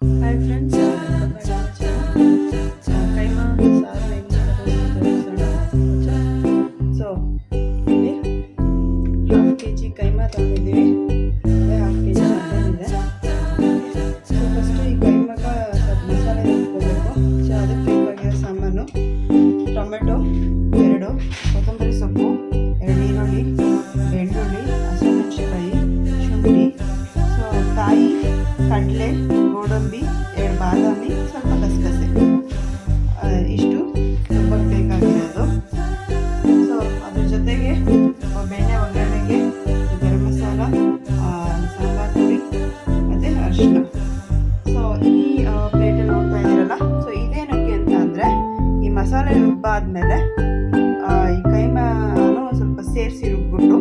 Hi friends, keema ಸಾರು ಹೆಂಗೆ ತೋರಿಸೋಣ. ಸೊ ಇಲ್ಲಿ 1/2 kg ಕೈಮಾ ತೊಗೊಂಡಿದ್ದೀವಿ, ಅದೇ 1/2 kg ಮಟನ್ ಇದೆ. ಸೊ ಫಸ್ಟು ಈ ಕೈಮಾಗ ಸ್ವಲ್ಪ ಮಸಾಲೆ ರುಬ್ಕೋಬೇಕು. ಸೊ ಅದಕ್ಕೆ ಬೇಕಾಗಿರೋ ಸಾಮಾನು: ಟೊಮೆಟೊ 2, ಕೊತ್ತಂಬರಿ ಸೊಪ್ಪು 2, ಈರುಳ್ಳಿ, ಬೆಳ್ಳುಳ್ಳಿ, ಹಸಿಮೆಣಸಿನಕಾಯಿ, ಶುಂಠಿ, ಸೊ ಕಾಯಿ, ಕಡಲೆ, ಗೋಡಂಬಿ, 2 ಬಾದಾಮಿ, ಸ್ವಲ್ಪ ಗಸಗಸೆ, ಇಷ್ಟು ರುಬ್ಬಕ್ಕೆ ಬೇಕಾಗಿರೋದು. ಸೊ ಅದ್ರ ಜೊತೆಗೆ ಬೆಣ್ಣೆ ಒಗ್ಗರಣೆಗೆ ಗರಂ ಮಸಾಲ, ಸಾಂಬಾರು ಪುಡಿ ಮತ್ತು ಅರಿಶಿನ. ಸೊ ಈ ಪ್ಲೇಟಲ್ಲಿ ನೋಡ್ತಾ ಇದ್ದೀರಲ್ಲ, ಸೊ ಇದೇನಕ್ಕೆ ಅಂತ ಅಂದರೆ, ಈ ಮಸಾಲೆ ರುಬ್ಬಾದ್ಮೇಲೆ ಈ ಕೈಮಾನು ಸ್ವಲ್ಪ ಸೇರಿಸಿ ರುಬ್ಬಿಟ್ಟು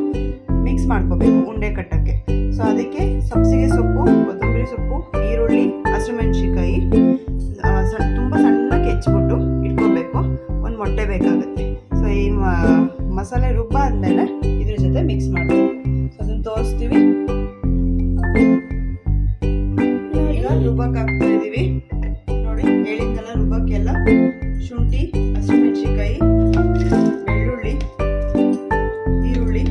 ಮಿಕ್ಸ್ ಮಾಡ್ಕೋಬೇಕು ಉಂಡೆ ಕಟ್ಟಕ್ಕೆ. ಸೊ ಅದಕ್ಕೆ ಸಬ್ಸಿಗೆ ಸೊಪ್ಪು, ಕೊತ್ತಂಬರಿ ಸೊಪ್ಪು, ಈರುಳ್ಳಿ, ಹಸಿಮೆಣಸಿನಕಾಯಿ ತುಂಬ ಸಣ್ಣಕ್ಕೆ ಹೆಚ್ಚಿಬಿಟ್ಟು ಇಟ್ಕೋಬೇಕು. ಒಂದು ಮೊಟ್ಟೆ ಬೇಕಾಗುತ್ತೆ. ಸೊ ಈ ಮಸಾಲೆ ರುಬ್ಬಾದ್ಮೇಲೆ ಇದ್ರ ಜೊತೆ ಮಿಕ್ಸ್ ಮಾಡ್ತೀವಿ. ಸೊ ಅದನ್ನು ತೋರಿಸ್ತೀವಿ. ಈಗ ರುಬ್ಬಕ್ಕೆ ಹಾಕ್ತಾ ಇದ್ದೀವಿ ನೋಡಿ. ಹೇಳಿದ್ನಲ್ಲ, ರುಬ್ಬಕ್ಕೆಲ್ಲ ಶುಂಠಿ, ಹಸಿಮೆಣಸಿನಕಾಯಿ, ಬೆಳ್ಳುಳ್ಳಿ, ಈರುಳ್ಳಿ,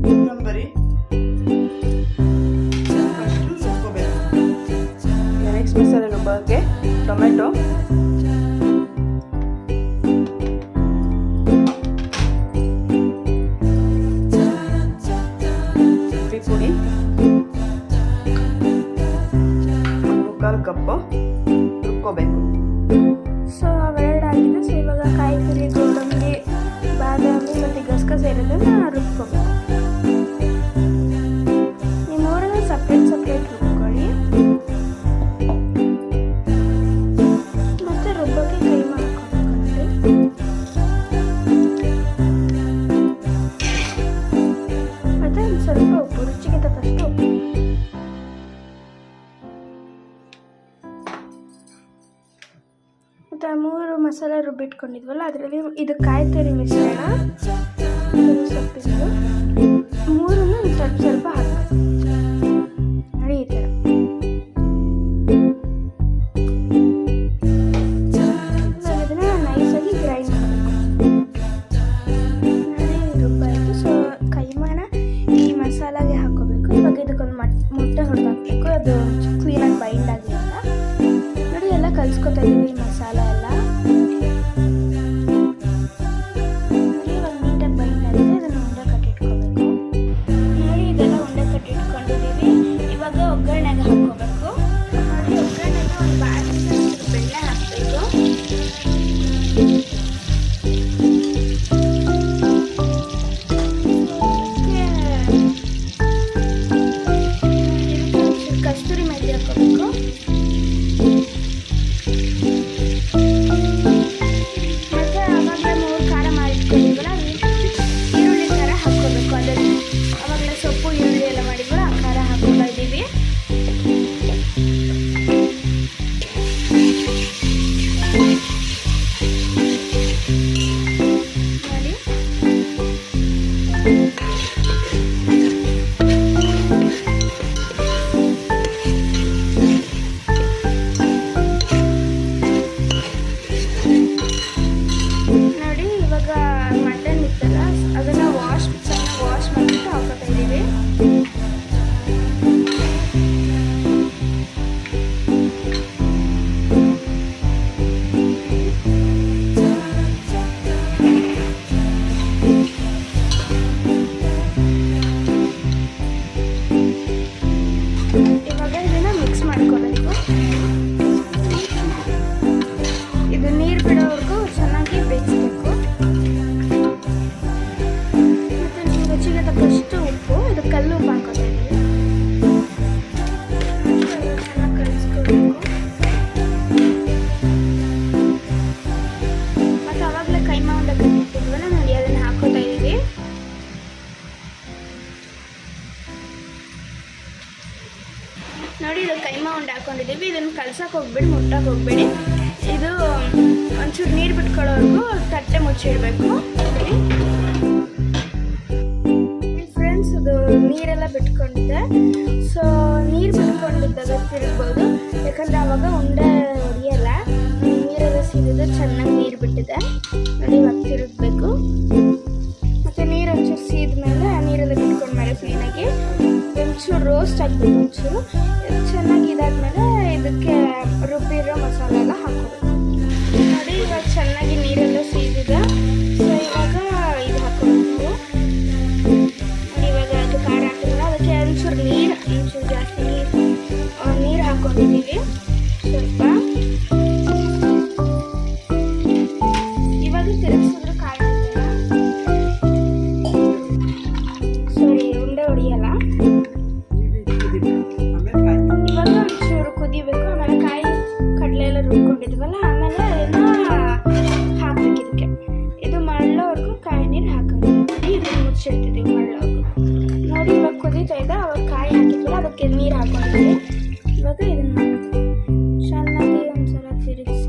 ಕೊತ್ತಂಬರಿ ಫಸ್ಟು ರುಬ್ಕೋಬೇಕು. ನೆಕ್ಸ್ಟ್ ಮಸಾಲೆ ರುಬ್ಬಕ್ಕೆ ಟೊಮೆಟೊ, ಪುಡಿ 1/4 ಕಪ್ಪು ರುಬ್ಕೋಬೇಕು. ಸೊ ಅವೆರಡು ಆಗಿದೆ. ಸೊ ಇವಾಗ ಕಾಯಿ ತುರಿ, ಗೋಡಂಬಿ, ಬಾದಾಮಿ ಮತ್ತು ಗಸಗಸೆ ಇರೋದನ್ನ ರುಬ್ಕೋಬೇಕು. ಈ ಮೂರನ್ನ ಸಪ್ರೇಟ್ ರುಬ್ಕೊಳ್ಳಿ. ಮತ್ತು ರುಬ್ಬಕ್ಕೆ ಕೈಮಾ ಹಾಕೋಬೇಕಂತೆ. ಮತ್ತು ಒಂದು ಸ್ವಲ್ಪ ಉಪ್ಪು, ರುಚಿಗೆ ತಕ್ಕಷ್ಟು ಉಪ್ಪು. ಮತ್ತು 3 ಮಸಾಲೆ ರುಬ್ಬಿಟ್ಕೊಂಡಿದ್ವಲ್ಲ, ಅದರಲ್ಲಿ ಇದು ಕಾಯಿ ತುರಿ ಮಿಶ್ರಣ, ಸೊಪ್ಪಿದ್ದು 3ನ್ನು ಸ್ವಲ್ಪ ಹಾಕಬೇಕು ನೋಡಿ, ಈ ಥರ. ಇವಾಗ ಇದನ್ನು ನೈಸಾಗಿ ಗ್ರೈಂಡ್ ಮಾಡಬೇಕು ನೋಡಿ. ರುಬ್ಬಾಯಿತು. ಸೊ ಕೈಮಾನ ಈ ಮಸಾಲಾಗೆ ಹಾಕೋಬೇಕು. ಇವಾಗ ಇದಕ್ಕೊಂದು ಮೊಟ್ಟೆ ಹೊಡೆದಾಕಬೇಕು, ಅದು ಕ್ಲೀನಾಗಿ ಬೈಂಡ್ ಆಗಿ ಅಂತ ನೋಡಿ. ಎಲ್ಲ ಕಲಿಸ್ಕೊತಾ ಇದ್ದೀವಿ ಮಸಾಲ ಎಲ್ಲ ನೋಡಿ. ಇವಾಗ ನೀಟಾಗಿ ಬೈಂಡ್ ಆಗಿದೆ. ಇದನ್ನು ಉಂಡೆ ಕಟ್ಟಿಟ್ಕೋಬೇಕು ನೋಡಿ. ಇದೆಲ್ಲ ಉಂಡೆ ಕಟ್ಟಿಟ್ಕೊಂಡಿದ್ದೀವಿ. ಇವಾಗ ಒಗ್ಗರಣೆಗೆ ಹಾಕ್ಕೋಬೇಕು ನೋಡಿ. ಒಗ್ಗರಣೆಗೆ ಒಂದು ಬಾಣಲೆಗೆ ಬೆಣ್ಣೆ ಹಾಕಬೇಕು. ಕಸ್ತೂರಿ ಮೆಥಿ ಹಾಕೋಬೇಕು. ಮತ್ತು ಆವಾಗಲೇ 3 ಖಾರ ಮಾಡಿಟ್ಕೊಂಡಿದ್ವಲ್ಲ, ಈರುಳ್ಳಿ ಖಾರ ಹಾಕ್ಕೋಬೇಕು. ಅದರಲ್ಲಿ ಆವಾಗಲೇ ಸೊಪ್ಪು, ಈರುಳ್ಳಿ ಎಲ್ಲ ಮಾಡಿದ್ವಲ್ಲ, ಆ ಖಾರ ಹಾಕ್ಕೊತಾ ಇದ್ದೀವಿ. ನೋಡಿ ನೋಡಿ. ಇವಾಗ ಮಟನ್ ಇತ್ತಲ್ಲ, ಅದನ್ನು ಚೆನ್ನಾಗಿ ವಾಶ್ ಮಾಡಿಬಿಟ್ಟು ಹಾಕೋತಾ ಇದ್ದೀವಿ. ಇವಾಗ ಇದನ್ನು ಮಿಕ್ಸ್ ಮಾಡ್ಕೋಬೇಕು. ಇದು ನೀರು ಬಿಡೋವರೆಗೂ ಚೆನ್ನಾಗಿ ಬೇಯಿಸ್ಬೇಕು. ಮತ್ತು ರುಚಿಗೆ ತಕ್ಕಷ್ಟು ಉಪ್ಪು, ಇದು ಕಲ್ಲು ಉಪ್ಪು ಹಾಕೋತಾ ಇದ್ದೀವಿ. ಚೆನ್ನಾಗಿ ಕಲಿಸ್ಕೋಬೇಕು. ಮತ್ತು ಆವಾಗಲೇ ಕೈಮಾ ಉಂಡೆ ಕಟ್ಟಿಟ್ಟಿದ್ವಲ್ಲ ನೋಡಿ, ಅದನ್ನು ಹಾಕೋತಾ ಇದ್ದೀವಿ. ನೋಡಿ, ಇದು ಕೈಮಾ ಉಂಡೆ ಹಾಕೊಂಡಿದ್ದೀವಿ. ಇದನ್ನು ಕಲ್ಸಕ್ಕೆ ಹೋಗ್ಬೇಡಿ, ಮುಟ್ಟಕ್ಕೆ ಹೋಗ್ಬೇಡಿ. ಇದು ಒಂಚೂರು ನೀರು ಬಿಟ್ಕೊಳ್ಳೋವರೆಗೂ ತಟ್ಟೆ ಮುಚ್ಚಿಡಬೇಕು. ಫ್ರೆಂಡ್ಸ್, ಇದು ನೀರೆಲ್ಲ ಬಿಟ್ಕೊಂಡಿದೆ. ಸೊ ನೀರು ಬಿಟ್ಕೊಂಡಿದ್ದಾಗ ತಿರುಗ್ಬೋದು, ಯಾಕಂದರೆ ಆವಾಗ ಉಂಡೆ ಹೊಡಿಯಲ್ಲ. ನೀರೆಲ್ಲ ಸೀದಿದೆ, ಚೆನ್ನಾಗಿ ನೀರು ಬಿಟ್ಟಿದೆ ನೋಡಿ. ಇವಾಗ ತಿರುಗಬೇಕು. ಮತ್ತು ನೀರು ಒಂಚೂರು ಸೀದ್ಮೇಲೆ ನೀರೆಲ್ಲ ಬಿಟ್ಕೊಂಡ್ಮೇಲೆ ಕ್ಲೀನಾಗಿ ಒಂಚೂರು ರೋಸ್ಟ್ ಆಗಬೇಕು. ಒಂಚೂರು ಚೆನ್ನಾಗಿ ಇದಾದ್ಮೇಲೆ ಇದಕ್ಕೆ ರುಬ್ಬಿರೋ ಮಸಾಲೆ ಎಲ್ಲ ಹಾಕೋಬೇಕು ನೋಡಿ. ಇವಾಗ ಚೆನ್ನಾಗಿ ನೀರೆಲ್ಲ ಸೀದಿದೆ. ಸೊ ಇವಾಗ ಇದು ಹಾಕೋಬೇಕು ನಾವು ನೋಡಿ. ಇವಾಗ ಅದು ಖಾರ ಹಾಕಿದ್ರೆ ಅದಕ್ಕೆ ಒಂಚೂರು ಜಾಸ್ತಿ ನೀರು ಹಾಕೊಂಡಿದ್ದೀವಿ ಸ್ವಲ್ಪ. ಇವಾಗ ತಿರುಗಿಸಿದ್ರೆ ಖಾರ ಉಂಡೆ ಹೊಡಿಯಲ್ಲ. ಇವಾಗ ಒಂಚೂರು ಕುದಿಬೇಕು. ಆಮೇಲೆ ಕಾಯಿ ಕಡಲೆ ಎಲ್ಲ ರುಬ್ಕೊಂಡಿದ್ವಲ್ಲ, ಆಮೇಲೆ ಅದನ್ನ ಹಾಕ್ಬೇಕು ಇದಕ್ಕೆ. ಇದು ಮಳ್ಳೋವರೆಗೂ ಕಾಯಿ ನೀರು ಹಾಕೋದು ನೋಡಿ. ಇದನ್ನ ಮುಚ್ಚಿಡ್ತಿದ್ದೀವಿ ಮಳ್ಳೋವರೆಗೂ ನೋಡಿ. ಇವಾಗ ಕುದೀತಾ ಇದೆ. ಅವಾಗ ಕಾಯಿ ಹಾಕಿದ್ವಲ್ಲ ಅದಕ್ಕೆ ನೀರು ಹಾಕೊಂಡಿದ್ದೀವಿ. ಇವಾಗ ಇದನ್ನ ಚೆನ್ನಾಗಿ ಒಂದ್ಸಲ ತಿರುಗಿಸಿ